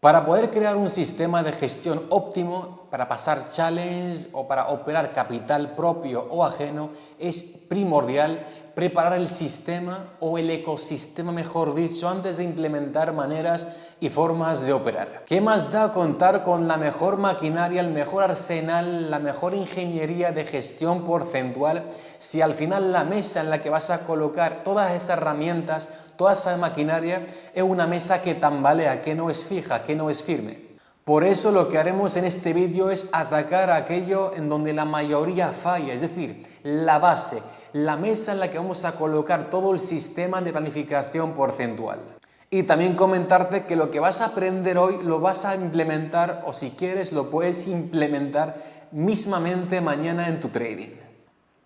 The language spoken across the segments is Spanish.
Para poder crear un sistema de gestión óptimo, para pasar challenge o para operar capital propio o ajeno, es primordial preparar el sistema o el ecosistema, mejor dicho, antes de implementar maneras y formas de operar. ¿Qué más da contar con la mejor maquinaria, el mejor arsenal, la mejor ingeniería de gestión porcentual si al final la mesa en la que vas a colocar todas esas herramientas, toda esa maquinaria, es una mesa que tambalea, que no es fija, que no es firme? Por eso lo que haremos en este vídeo es atacar aquello en donde la mayoría falla, es decir, la base, la mesa en la que vamos a colocar todo el sistema de planificación porcentual. Y también comentarte que lo que vas a aprender hoy lo vas a implementar, o si quieres lo puedes implementar mismamente mañana en tu trading.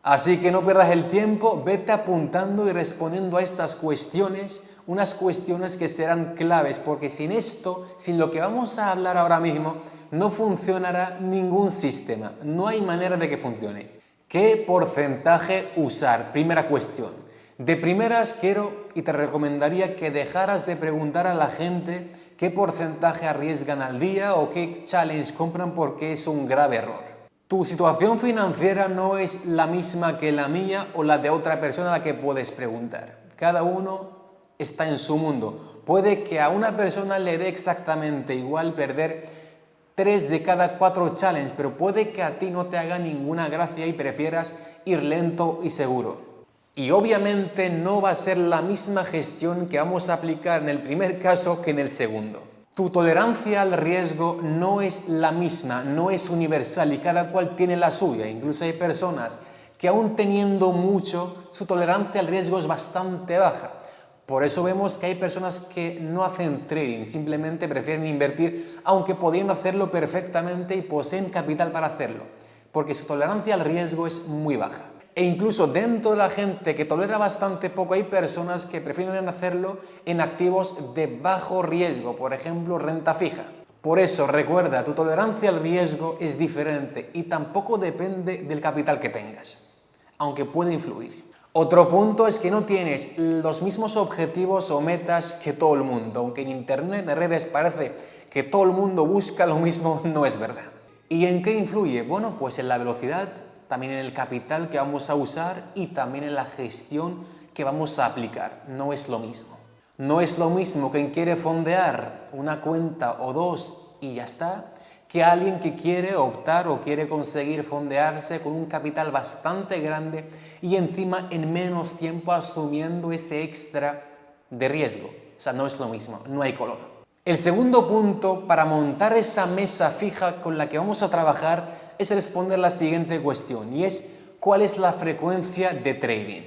Así que no pierdas el tiempo, vete apuntando y respondiendo a estas cuestiones, unas cuestiones que serán claves, porque sin esto, sin lo que vamos a hablar ahora mismo, no funcionará ningún sistema, no hay manera de que funcione. ¿Qué porcentaje usar? Primera cuestión. De primeras quiero y te recomendaría que dejaras de preguntar a la gente qué porcentaje arriesgan al día o qué challenge compran, porque es un grave error. Tu situación financiera no es la misma que la mía o la de otra persona a la que puedes preguntar. Cada uno está en su mundo. Puede que a una persona le dé exactamente igual perder 3 de cada 4 challenges, pero puede que a ti no te haga ninguna gracia y prefieras ir lento y seguro. Y obviamente no va a ser la misma gestión que vamos a aplicar en el primer caso que en el segundo. Tu tolerancia al riesgo no es la misma, no es universal y cada cual tiene la suya. Incluso hay personas que aún teniendo mucho, su tolerancia al riesgo es bastante baja. Por eso vemos que hay personas que no hacen trading, simplemente prefieren invertir, aunque podrían hacerlo perfectamente y poseen capital para hacerlo, porque su tolerancia al riesgo es muy baja. E incluso dentro de la gente que tolera bastante poco hay personas que prefieren hacerlo en activos de bajo riesgo, por ejemplo renta fija. Por eso recuerda, tu tolerancia al riesgo es diferente y tampoco depende del capital que tengas, aunque puede influir. Otro punto es que no tienes los mismos objetivos o metas que todo el mundo, aunque en internet, en redes parece que todo el mundo busca lo mismo, no es verdad. ¿Y en qué influye? Bueno, pues en la velocidad, también en el capital que vamos a usar y también en la gestión que vamos a aplicar. No es lo mismo. No es lo mismo quien quiere fondear una cuenta o dos y ya está, que alguien que quiere optar o quiere conseguir fondearse con un capital bastante grande y encima en menos tiempo asumiendo ese extra de riesgo. O sea, no es lo mismo, no hay color. El segundo punto para montar esa mesa fija con la que vamos a trabajar es responder la siguiente cuestión, y es ¿cuál es la frecuencia de trading?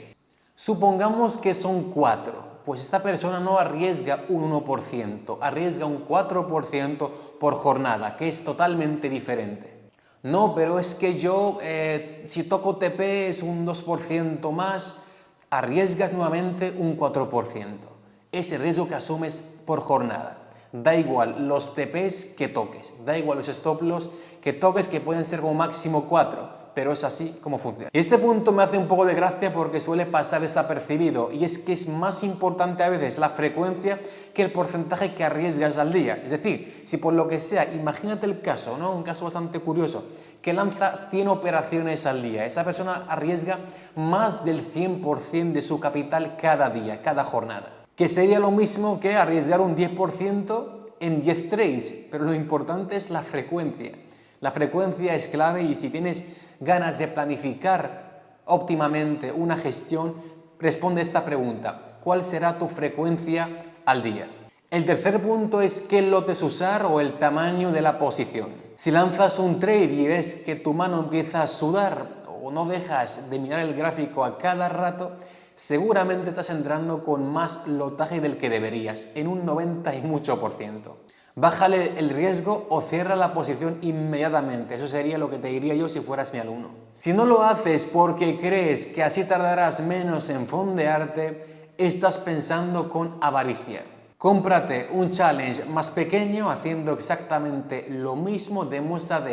Supongamos que son 4, pues esta persona no arriesga un 1%, arriesga un 4% por jornada, que es totalmente diferente. No, pero es que yo, si toco TP es un 2% más, arriesgas nuevamente un 4%. Ese riesgo que asumes por jornada. Da igual los TPs que toques, da igual los stop loss que toques, que pueden ser como máximo 4, pero es así como funciona. Y este punto me hace un poco de gracia porque suele pasar desapercibido, y es que es más importante a veces la frecuencia que el porcentaje que arriesgas al día. Es decir, si por lo que sea, imagínate el caso, ¿no? Un caso bastante curioso, que lanza 100 operaciones al día. Esa persona arriesga más del 100% de su capital cada día, cada jornada, que sería lo mismo que arriesgar un 10% en 10 trades, pero lo importante es la frecuencia. La frecuencia es clave, y si tienes ganas de planificar óptimamente una gestión, responde esta pregunta: ¿cuál será tu frecuencia al día? El tercer punto es qué lotes usar o el tamaño de la posición. Si lanzas un trade y ves que tu mano empieza a sudar o no dejas de mirar el gráfico a cada rato, seguramente estás entrando con más lotaje del que deberías, en un 90 y mucho por ciento. Bájale el riesgo o cierra la posición inmediatamente. Eso sería lo que te diría yo si fueras mi alumno. Si no lo haces porque crees que así tardarás menos en fondearte, estás pensando con avaricia. Cómprate un challenge más pequeño haciendo exactamente lo mismo, demuestra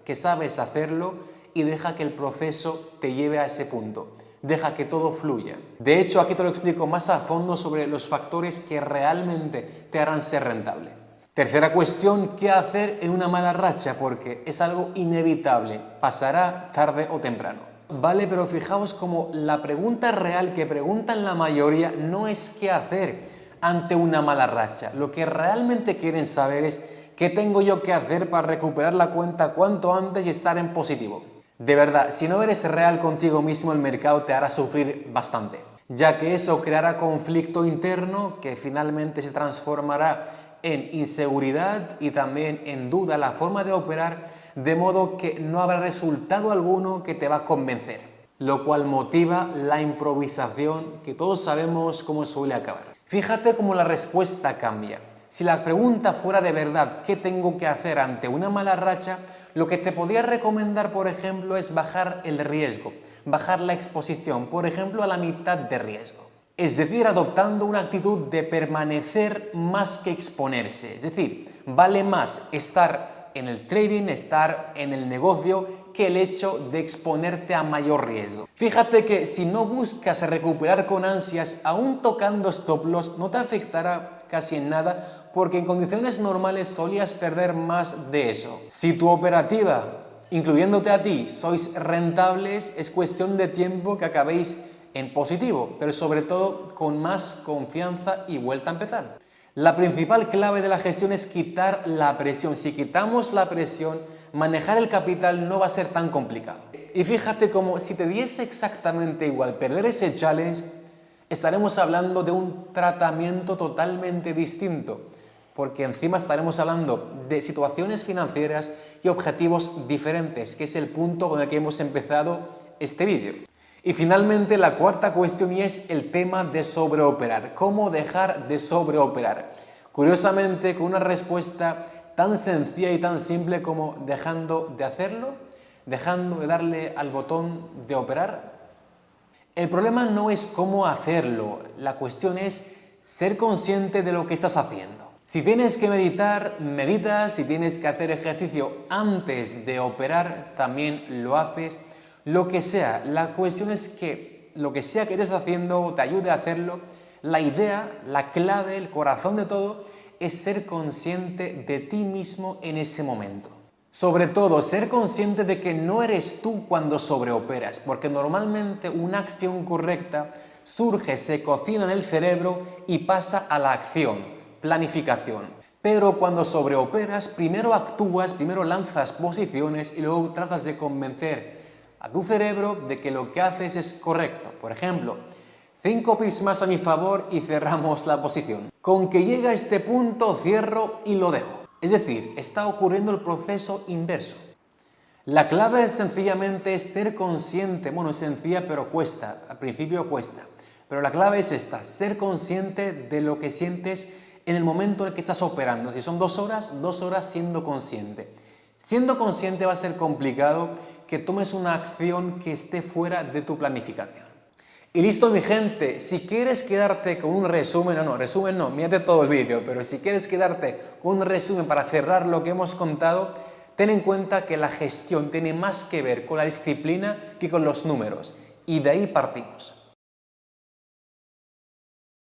que sabes hacerlo y deja que el proceso te lleve a ese punto. Deja que todo fluya. De hecho, aquí te lo explico más a fondo sobre los factores que realmente te harán ser rentable. Tercera cuestión, ¿qué hacer en una mala racha? Porque es algo inevitable, pasará tarde o temprano. Vale, pero fijaos como la pregunta real que preguntan la mayoría no es qué hacer ante una mala racha. Lo que realmente quieren saber es qué tengo yo que hacer para recuperar la cuenta cuanto antes y estar en positivo. De verdad, si no eres real contigo mismo, el mercado te hará sufrir bastante, ya que eso creará conflicto interno que finalmente se transformará en inseguridad y también en duda la forma de operar, de modo que no habrá resultado alguno que te va a convencer, lo cual motiva la improvisación, que todos sabemos cómo suele acabar. Fíjate cómo la respuesta cambia. Si la pregunta fuera de verdad, ¿qué tengo que hacer ante una mala racha? Lo que te podría recomendar, por ejemplo, es bajar el riesgo, bajar la exposición, por ejemplo, a la mitad de riesgo. Es decir, adoptando una actitud de permanecer más que exponerse. Es decir, vale más estar en el trading, estar en el negocio, que el hecho de exponerte a mayor riesgo. Fíjate que si no buscas recuperar con ansias, aún tocando stop loss, no te afectará casi en nada, porque en condiciones normales solías perder más de eso. Si tu operativa, incluyéndote a ti, sois rentables, es cuestión de tiempo que acabéis en positivo, pero sobre todo con más confianza y vuelta a empezar. La principal clave de la gestión es quitar la presión. Si quitamos la presión, manejar el capital no va a ser tan complicado. Y fíjate como si te diese exactamente igual perder ese challenge, estaremos hablando de un tratamiento totalmente distinto, porque encima estaremos hablando de situaciones financieras y objetivos diferentes, que es el punto con el que hemos empezado este vídeo. Y finalmente la cuarta cuestión, y es el tema de sobreoperar. ¿Cómo dejar de sobreoperar? Curiosamente, con una respuesta tan sencilla y tan simple como dejando de hacerlo, dejando de darle al botón de operar. El problema no es cómo hacerlo, la cuestión es ser consciente de lo que estás haciendo. Si tienes que meditar, meditas, si tienes que hacer ejercicio antes de operar, también lo haces. Lo que sea, la cuestión es que lo que sea que estés haciendo te ayude a hacerlo. La idea, la clave, el corazón de todo es ser consciente de ti mismo en ese momento. Sobre todo, ser consciente de que no eres tú cuando sobreoperas, porque normalmente una acción correcta surge, se cocina en el cerebro y pasa a la acción, planificación. Pero cuando sobreoperas, primero actúas, primero lanzas posiciones y luego tratas de convencer a tu cerebro de que lo que haces es correcto. Por ejemplo, 5 pips más a mi favor y cerramos la posición. Con que llega a este punto, cierro y lo dejo. Es decir, está ocurriendo el proceso inverso. La clave sencillamente es ser consciente. Bueno, es sencilla pero cuesta, al principio cuesta. Pero la clave es esta, ser consciente de lo que sientes en el momento en el que estás operando. Si son 2 horas siendo consciente. Siendo consciente va a ser complicado que tomes una acción que esté fuera de tu planificación. Y listo, mi gente, si quieres quedarte con un resumen, resumen no, mírate todo el vídeo, pero si quieres quedarte con un resumen para cerrar lo que hemos contado, ten en cuenta que la gestión tiene más que ver con la disciplina que con los números, y de ahí partimos.